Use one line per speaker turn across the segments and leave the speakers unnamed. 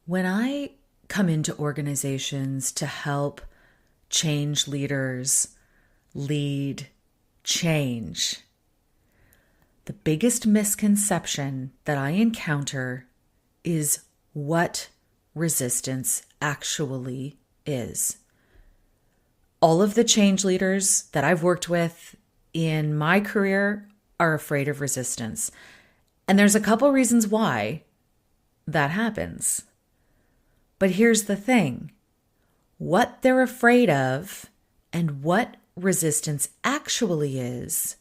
When I come into organizations to help change leaders lead change, the biggest misconception that I encounter is what resistance actually is. All of the change leaders that I've worked with in my career are afraid of resistance. And there's a couple reasons why that happens. But here's the thing. What they're afraid of and what resistance actually is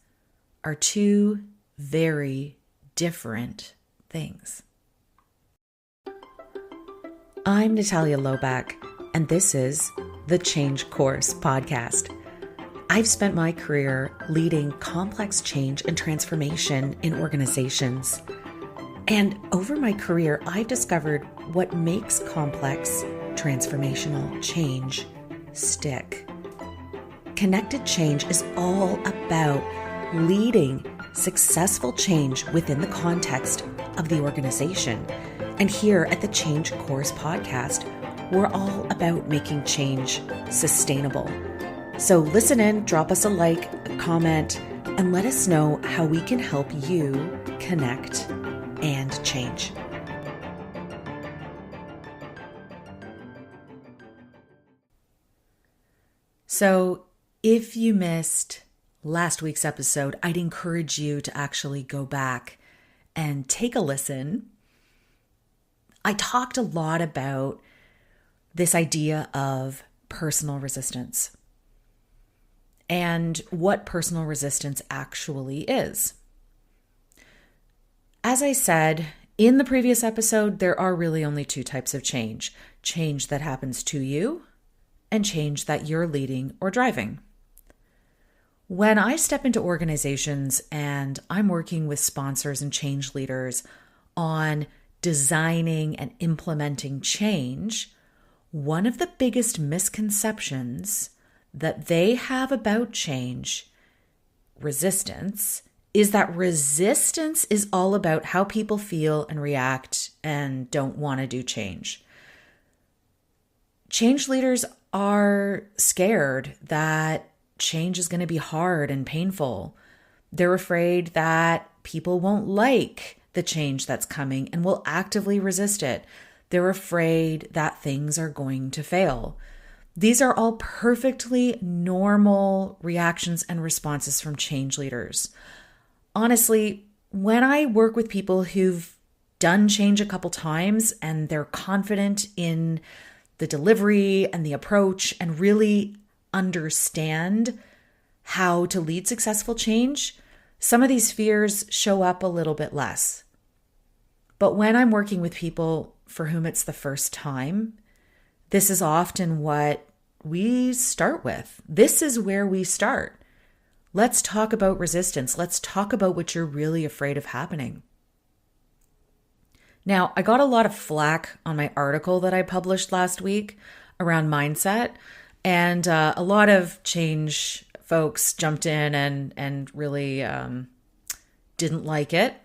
are two very different things. I'm Natalia Loback, and this is the Change Course podcast. I've spent my career leading complex change and transformation in organizations. And over my career, I've discovered what makes complex transformational change stick. Connected change is all about leading successful change within the context of the organization. And here at the Change Course podcast, we're all about making change sustainable. So listen in, drop us a like, a comment, and let us know how we can help you connect and change. So if you missed last week's episode, I'd encourage you to actually go back and take a listen. I talked a lot about this idea of personal resistance and what personal resistance actually is. As I said in the previous episode, there are really only two types of change. Change that happens to you and change that you're leading or driving. When I step into organizations and I'm working with sponsors and change leaders on designing and implementing change, one of the biggest misconceptions that they have about change, resistance, is that resistance is all about how people feel and react and don't want to do change. Change leaders are scared that change is going to be hard and painful. They're afraid that people won't like the change that's coming and will actively resist it. They're afraid that things are going to fail. These are all perfectly normal reactions and responses from change leaders. Honestly, when I work with people who've done change a couple times and they're confident in the delivery and the approach and really understand how to lead successful change, some of these fears show up a little bit less. But when I'm working with people for whom it's the first time, this is often what we start with. This is where we start. Let's talk about resistance. Let's talk about what you're really afraid of happening. Now, I got a lot of flack on my article that I published last week around mindset, and a lot of change folks jumped in and really didn't like it,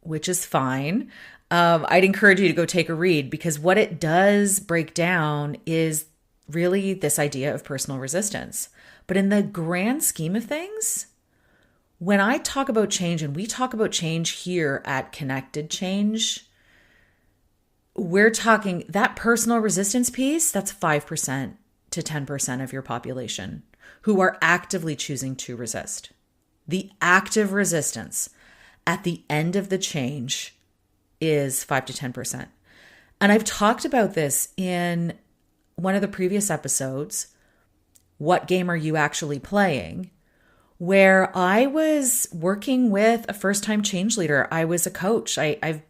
which is fine. I'd encourage you to go take a read, because what it does break down is really this idea of personal resistance. But in the grand scheme of things, when I talk about change and we talk about change here at Connected Change, we're talking that personal resistance piece, that's 5% to 10% of your population who are actively choosing to resist. The active resistance at the end of the change is 5 to 10%. And I've talked about this in one of the previous episodes, What Game Are You Actually Playing?, where I was working with a first-time change leader. I was a coach. I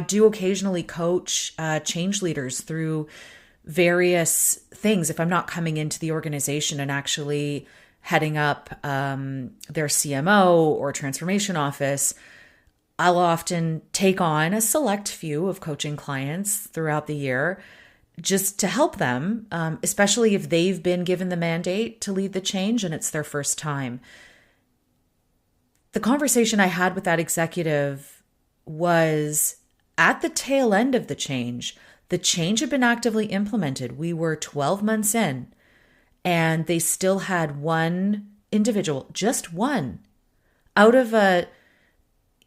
do occasionally coach change leaders through various things. If I'm not coming into the organization and actually heading up their CMO or transformation office, I'll often take on a select few of coaching clients throughout the year just to help them, especially if they've been given the mandate to lead the change and it's their first time. The conversation I had with that executive was at the tail end of the change. The change had been actively implemented. We were 12 months in, and they still had one individual, just one, out of a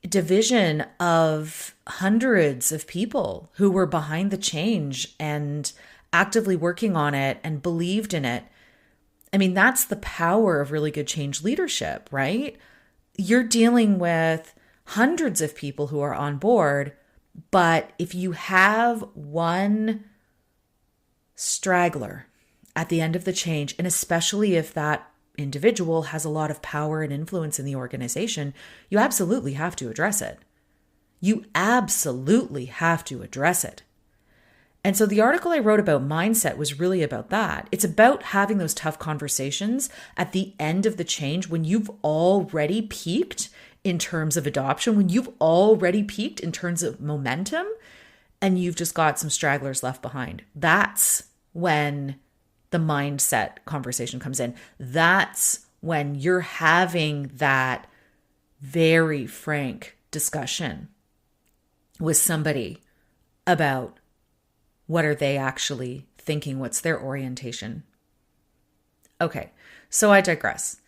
division of hundreds of people who were behind the change and actively working on it and believed in it. I mean, that's the power of really good change leadership, right? You're dealing with hundreds of people who are on board, but if you have one straggler at the end of the change, and especially if that individual has a lot of power and influence in the organization, you absolutely have to address it. You absolutely have to address it. And so the article I wrote about mindset was really about that. It's about having those tough conversations at the end of the change when you've already peaked in terms of adoption, when you've already peaked in terms of momentum, and you've just got some stragglers left behind. That's when the mindset conversation comes in. That's when you're having that very frank discussion with somebody about what are they actually thinking, what's their orientation. Okay, so I digress.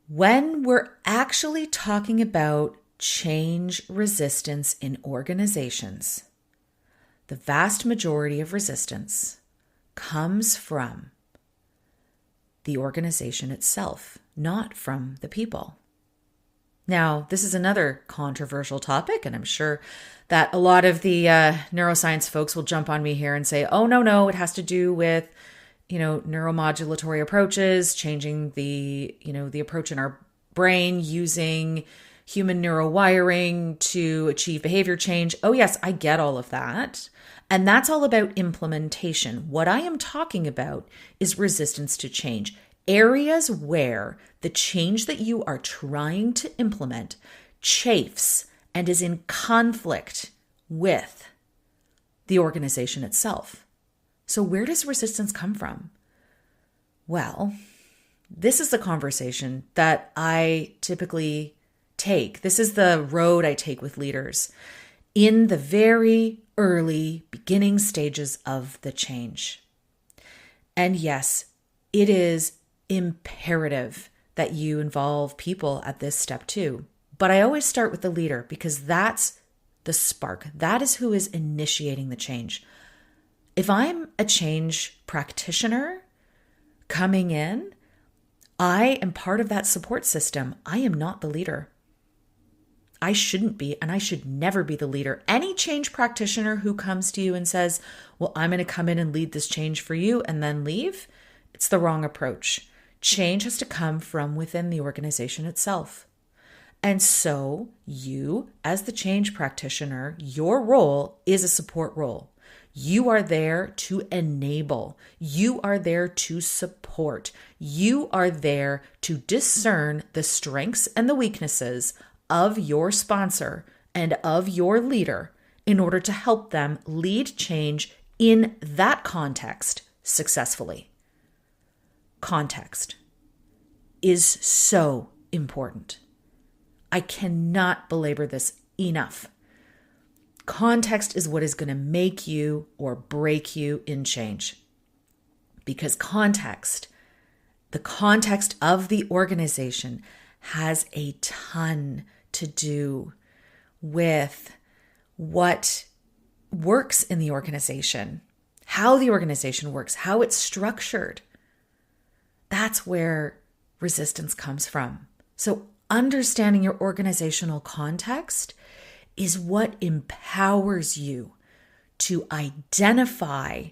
When we're actually talking about change resistance in organizations, the vast majority of resistance comes from the organization itself, not from the people. Now, this is another controversial topic, and I'm sure that a lot of the neuroscience folks will jump on me here and say, oh, no, it has to do with, neuromodulatory approaches, changing the approach in our brain, using human neurowiring to achieve behavior change. Oh, yes, I get all of that. And that's all about implementation. What I am talking about is resistance to change. Areas where the change that you are trying to implement chafes and is in conflict with the organization itself. So where does resistance come from? Well, this is the conversation that I typically take. This is the road I take with leaders in the very early beginning stages of the change. And yes, it is imperative that you involve people at this step too. But I always start with the leader because that's the spark. That is who is initiating the change. If I'm a change practitioner coming in, I am part of that support system. I am not the leader. I shouldn't be, and I should never be the leader. Any change practitioner who comes to you and says, well, I'm going to come in and lead this change for you and then leave, it's the wrong approach. Change has to come from within the organization itself. And so you, as the change practitioner, your role is a support role. You are there to enable. You are there to support. You are there to discern the strengths and the weaknesses of your sponsor and of your leader in order to help them lead change in that context successfully. Context is so important. I cannot belabor this enough. Context is what is going to make you or break you in change. Because context, the context of the organization, has a ton to do with what works in the organization, how the organization works, how it's structured. That's where resistance comes from. So understanding your organizational context is what empowers you to identify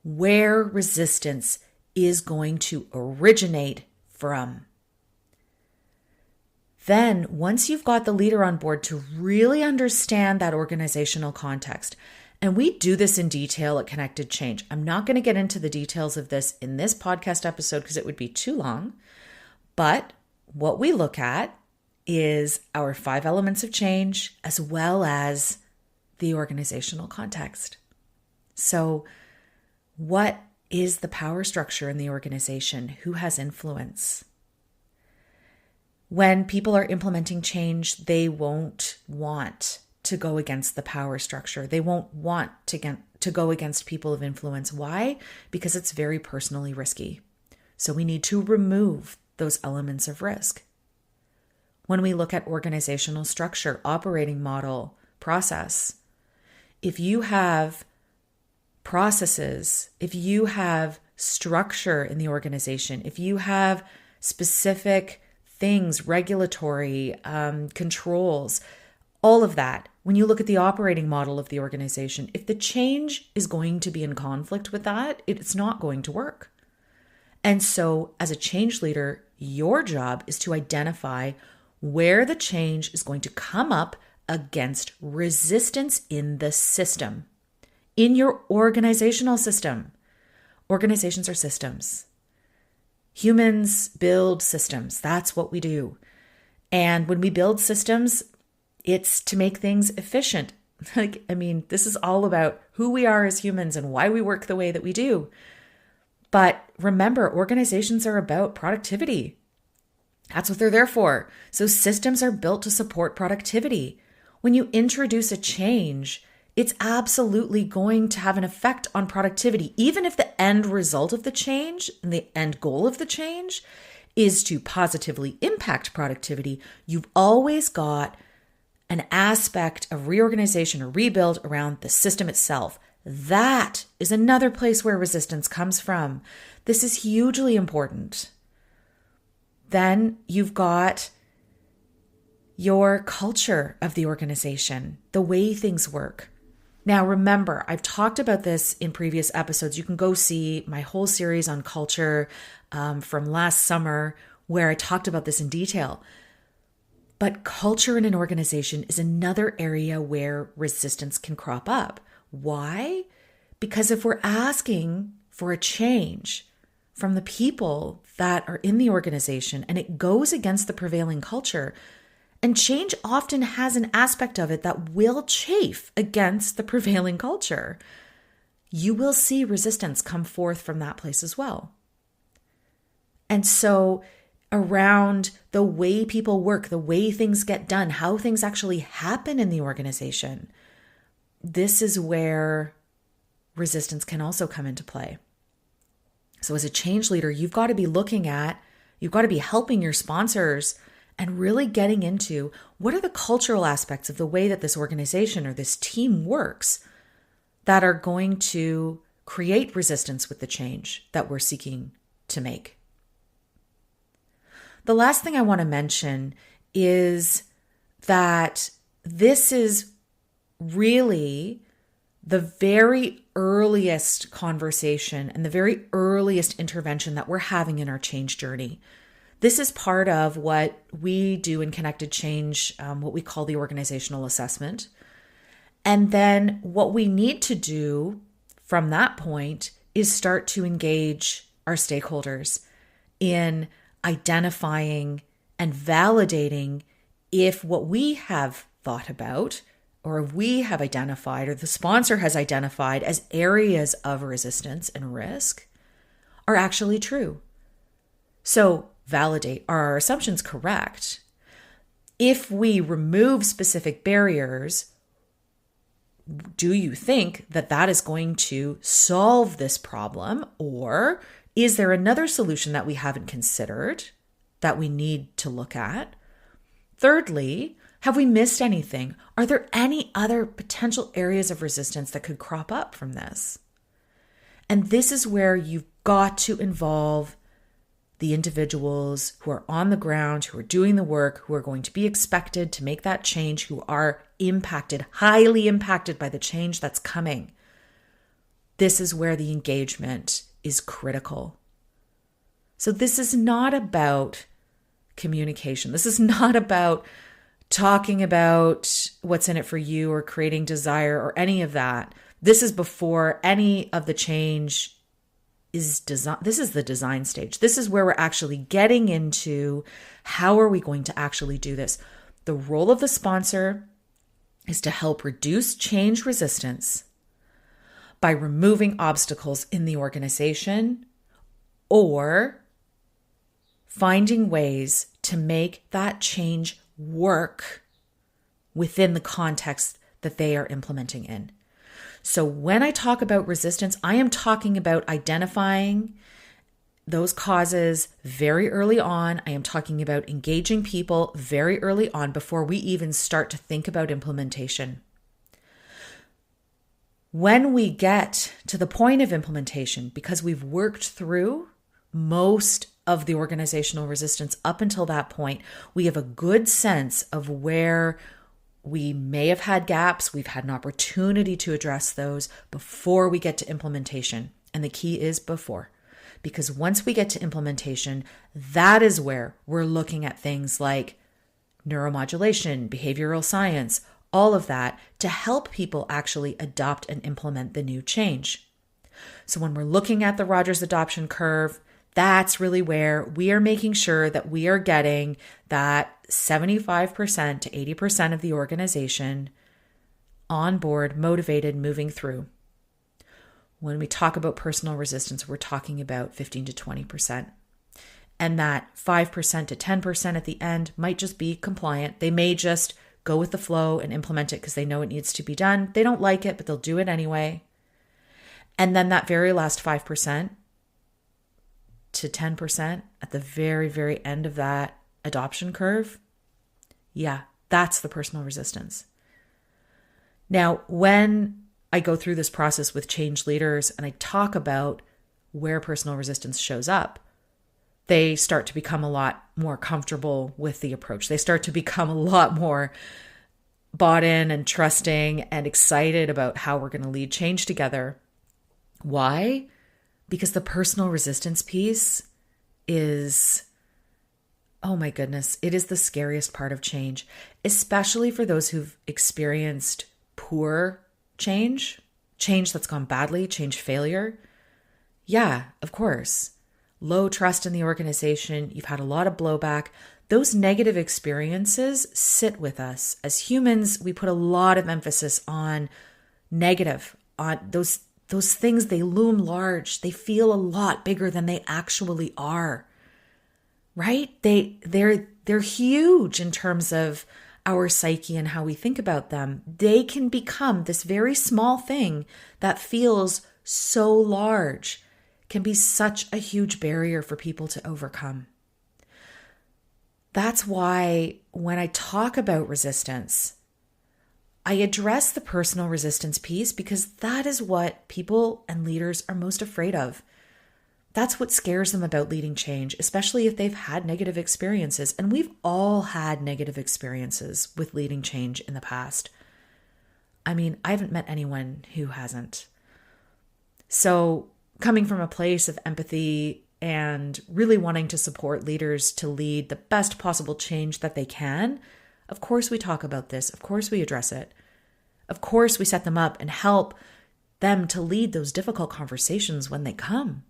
where resistance is going to originate from. Then, once you've got the leader on board to really understand that organizational context, and we do this in detail at Connected Change. I'm not going to get into the details of this in this podcast episode because it would be too long. But what we look at is our 5 elements of change as well as the organizational context. So, what is the power structure in the organization? Who has influence? When people are implementing change, they won't want to go against the power structure. They won't want to to go against people of influence. Why? Because it's very personally risky. So we need to remove those elements of risk. When we look at organizational structure, operating model, process, if you have processes, if you have structure in the organization, if you have specific things, regulatory controls, all of that, when you look at the operating model of the organization, if the change is going to be in conflict with that, it's not going to work. And so as a change leader, your job is to identify where the change is going to come up against resistance in the system, in your organizational system. Organizations are systems. Humans build systems. That's what we do. And when we build systems, it's to make things efficient. This is all about who we are as humans and why we work the way that we do. But remember, organizations are about productivity. That's what they're there for. So systems are built to support productivity. When you introduce a change, it's absolutely going to have an effect on productivity, even if the end result of the change and the end goal of the change is to positively impact productivity. You've always got an aspect of reorganization or rebuild around the system itself. That is another place where resistance comes from. This is hugely important. Then you've got your culture of the organization, the way things work. Now, remember, I've talked about this in previous episodes. You can go see my whole series on culture from last summer, where I talked about this in detail. But culture in an organization is another area where resistance can crop up. Why? Because if we're asking for a change from the people that are in the organization and it goes against the prevailing culture, and change often has an aspect of it that will chafe against the prevailing culture, you will see resistance come forth from that place as well. And so around the way people work, the way things get done, how things actually happen in the organization, this is where resistance can also come into play. So as a change leader, you've got to be helping your sponsors and really getting into what are the cultural aspects of the way that this organization or this team works that are going to create resistance with the change that we're seeking to make. The last thing I want to mention is that this is really the very earliest conversation and the very earliest intervention that we're having in our change journey. This is part of what we do in Connected Change, what we call the organizational assessment. And then what we need to do from that point is start to engage our stakeholders in identifying and validating if what we have thought about or if we have identified or the sponsor has identified as areas of resistance and risk are actually true. So validate, are our assumptions correct? If we remove specific barriers, do you think that that is going to solve this problem? Or is there another solution that we haven't considered that we need to look at? Thirdly, have we missed anything? Are there any other potential areas of resistance that could crop up from this? And this is where you've got to involve the individuals who are on the ground, who are doing the work, who are going to be expected to make that change, who are impacted, highly impacted by the change that's coming. This is where the engagement is critical. So this is not about communication. This is not about talking about what's in it for you or creating desire or any of that. This is before any of the change is design. This is the design stage. This is where we're actually getting into how are we going to actually do this. The role of the sponsor is to help reduce change resistance by removing obstacles in the organization or finding ways to make that change work within the context that they are implementing in. So when I talk about resistance, I am talking about identifying those causes very early on. I am talking about engaging people very early on before we even start to think about implementation. When we get to the point of implementation, because we've worked through most of the organizational resistance up until that point, we have a good sense of where we may have had gaps. We've had an opportunity to address those before we get to implementation. And the key is before. Because once we get to implementation, that is where we're looking at things like neuromodulation, behavioral science, all of that to help people actually adopt and implement the new change. So when we're looking at the Rogers adoption curve, that's really where we are making sure that we are getting that 75% to 80% of the organization on board, motivated, moving through. When we talk about personal resistance, we're talking about 15 to 20%. And that 5% to 10% at the end might just be compliant. They may just go with the flow and implement it because they know it needs to be done. They don't like it, but they'll do it anyway. And then that very last 5% to 10% at the very, very end of that adoption curve, yeah, that's the personal resistance. Now, when I go through this process with change leaders and I talk about where personal resistance shows up, they start to become a lot more comfortable with the approach. They start to become a lot more bought in and trusting and excited about how we're going to lead change together. Why? Because the personal resistance piece is, oh my goodness, it is the scariest part of change, especially for those who've experienced poor change that's gone badly, change failure. Yeah, of course. Low trust in the organization. You've had a lot of blowback. Those negative experiences sit with us. As humans, we put a lot of emphasis on negative, on those things. They loom large. They feel a lot bigger than they actually are. Right? They're huge in terms of our psyche and how we think about them. They can become this very small thing that feels so large, can be such a huge barrier for people to overcome. That's why when I talk about resistance, I address the personal resistance piece because that is what people and leaders are most afraid of. That's what scares them about leading change, especially if they've had negative experiences. And we've all had negative experiences with leading change in the past. I mean, I haven't met anyone who hasn't. So coming from a place of empathy and really wanting to support leaders to lead the best possible change that they can, of course we talk about this. Of course we address it. Of course we set them up and help them to lead those difficult conversations when they come.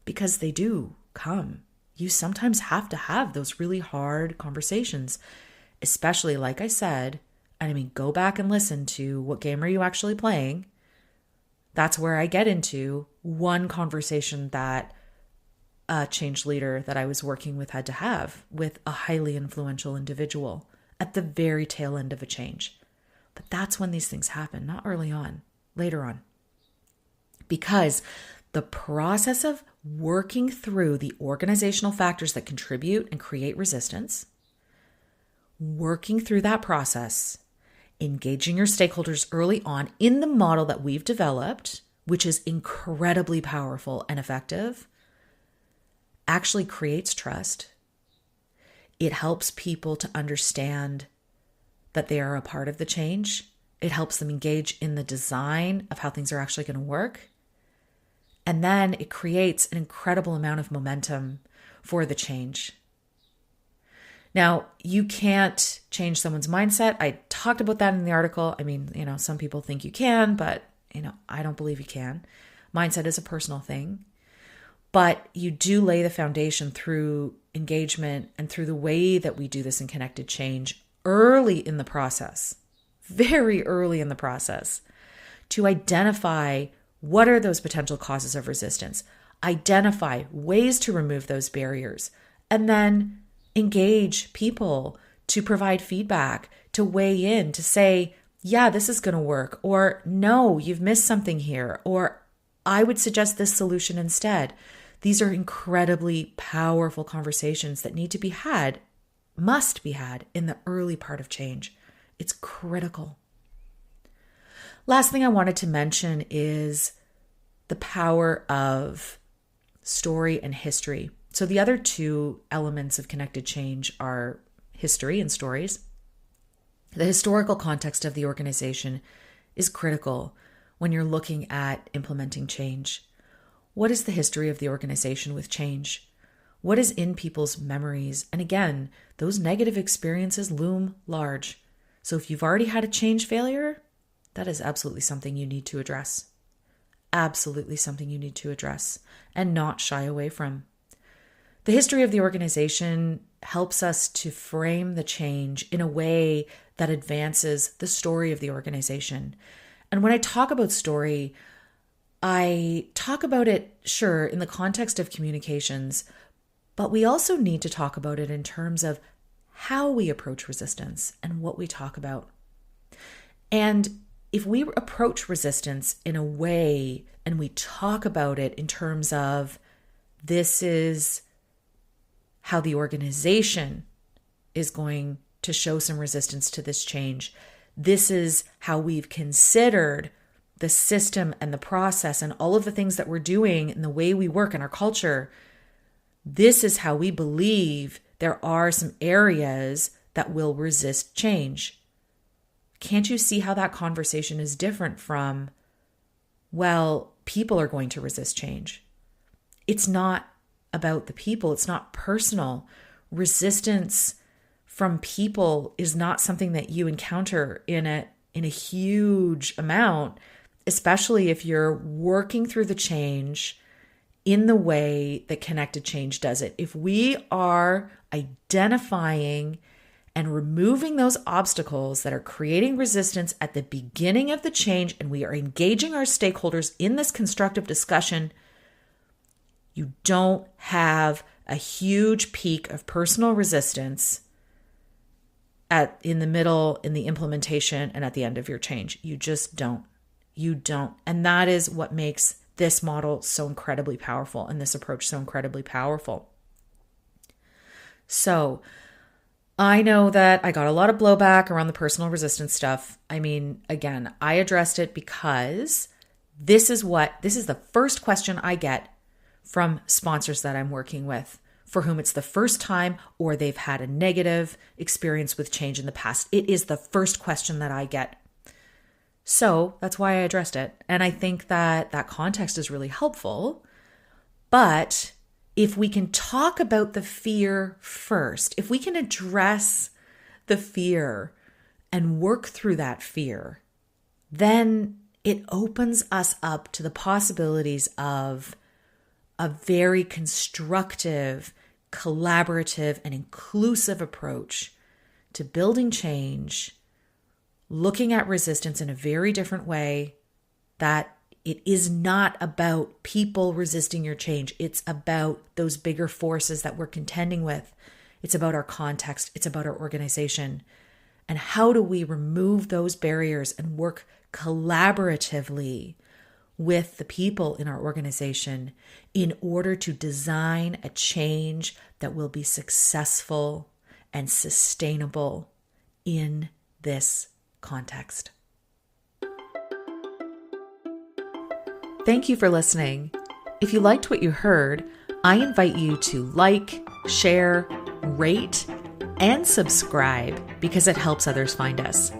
Because they do come. You sometimes have to have those really hard conversations, especially, like I said, and I mean, go back and listen to what game are you actually playing. That's where I get into one conversation that a change leader that I was working with had to have with a highly influential individual at the very tail end of a change. But that's when these things happen, not early on, later on. Because the process of working through the organizational factors that contribute and create resistance, working through that process, engaging your stakeholders early on in the model that we've developed, which is incredibly powerful and effective, actually creates trust. It helps people to understand that they are a part of the change. It helps them engage in the design of how things are actually going to work. And then it creates an incredible amount of momentum for the change. Now, you can't change someone's mindset. I talked about that in the article. I mean, some people think you can, but, I don't believe you can. Mindset is a personal thing. But you do lay the foundation through engagement and through the way that we do this in connected change early in the process, very early in the process, to identify what are those potential causes of resistance, identify ways to remove those barriers, and then engage people to provide feedback, to weigh in, to say, yeah, this is going to work, or no, you've missed something here, or I would suggest this solution instead. These are incredibly powerful conversations that need to be had, must be had in the early part of change. It's critical. Last thing I wanted to mention is the power of story and history. So the other two elements of connected change are history and stories. The historical context of the organization is critical when you're looking at implementing change. What is the history of the organization with change? What is in people's memories? And again, those negative experiences loom large. So if you've already had a change failure, that is absolutely something you need to address. Absolutely something you need to address and not shy away from. The history of the organization helps us to frame the change in a way that advances the story of the organization. And when I talk about story, I talk about it, sure, in the context of communications, but we also need to talk about it in terms of how we approach resistance and what we talk about. And if we approach resistance in a way and we talk about it in terms of this is how the organization is going to show some resistance to this change, this is how we've considered the system and the process and all of the things that we're doing and the way we work in our culture, this is how we believe there are some areas that will resist change. Can't you see how that conversation is different from, well, people are going to resist change? It's not about the people. It's not personal. Resistance from people is not something that you encounter in a huge amount, especially if you're working through the change in the way that connected change does it. If we are identifying and removing those obstacles that are creating resistance at the beginning of the change, and we are engaging our stakeholders in this constructive discussion, you don't have a huge peak of personal resistance in the middle, in the implementation, and at the end of your change. You just don't. You don't. And that is what makes this model so incredibly powerful and this approach so incredibly powerful. So I know that I got a lot of blowback around the personal resistance stuff. I mean, again, I addressed it because this is the first question I get from sponsors that I'm working with, for whom it's the first time or they've had a negative experience with change in the past. It is the first question that I get. So that's why I addressed it. And I think that that context is really helpful. But if we can talk about the fear first, if we can address the fear and work through that fear, then it opens us up to the possibilities of a very constructive, collaborative, and inclusive approach to building change, looking at resistance in a very different way, that it is not about people resisting your change. It's about those bigger forces that we're contending with. It's about our context. It's about our organization. And how do we remove those barriers and work collaboratively with the people in our organization in order to design a change that will be successful and sustainable in this context. Thank you for listening. If you liked what you heard, I invite you to like, share, rate, and subscribe because it helps others find us.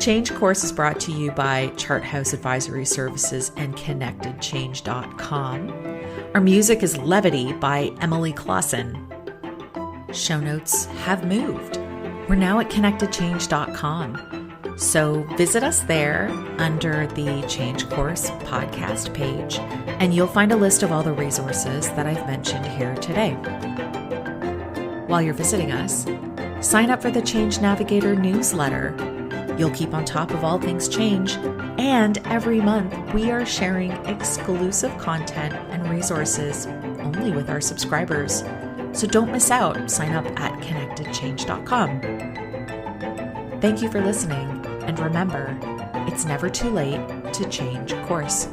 Change Course is brought to you by Charthouse Advisory Services and ConnectedChange.com. Our music is Levity by Emily Clausen. Show notes have moved. We're now at ConnectedChange.com. So visit us there under the Change Course podcast page, and you'll find a list of all the resources that I've mentioned here today. While you're visiting us, sign up for the Change Navigator newsletter. You'll keep on top of all things change, and every month we are sharing exclusive content and resources only with our subscribers. So don't miss out. Sign up at ConnectedChange.com. Thank you for listening, and remember, it's never too late to change course.